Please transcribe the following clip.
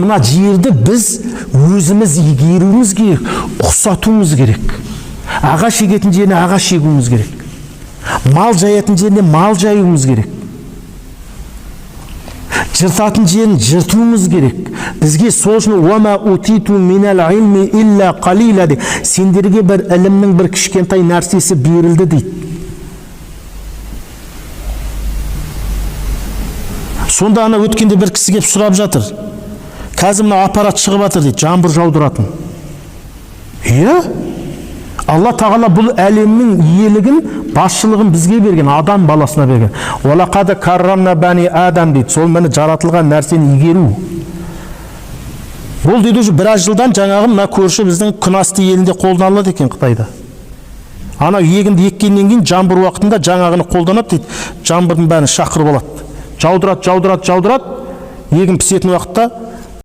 мына жерді біз өзіміз игеруіміз керек, ұқсатуымыз керек. Ағаш егетін жеріне ағаш егуіміз керек. Мал жаятын жеріне мал жаюымыз керек. Жыртатын жерін жыртуымыз керек. Бізге сол үшін «Уама утиту минал илми илля қалила» дейді. Сендерге бір ілімнің бір кішкентай нәрсесі берілді дейді. Сонда ана өткенде бір кісі келіп сұрап жатыр. Қазір мына аппарат шығып жатыр дейді, жаңбыр жаудыратын. Иә? Алла тағала бұл әлемнің иелігін, басшылығын бізге берген, адам баласына берген. «Уалақад каррамна бани адам» дейді. Сол мені жаратылған нәрсені игеру. Бұл дейді уже біраз жылдан жаңағы мына көрші біздің күнасты елінде қолданылады екен Қытайда. Ана егінді еккеннен кейін жаңбыр уақытында жаңағыны қолданады дейді. Жаңбырдың бәрін шақырып алады. Жаудырады. Егін пісетін уақытта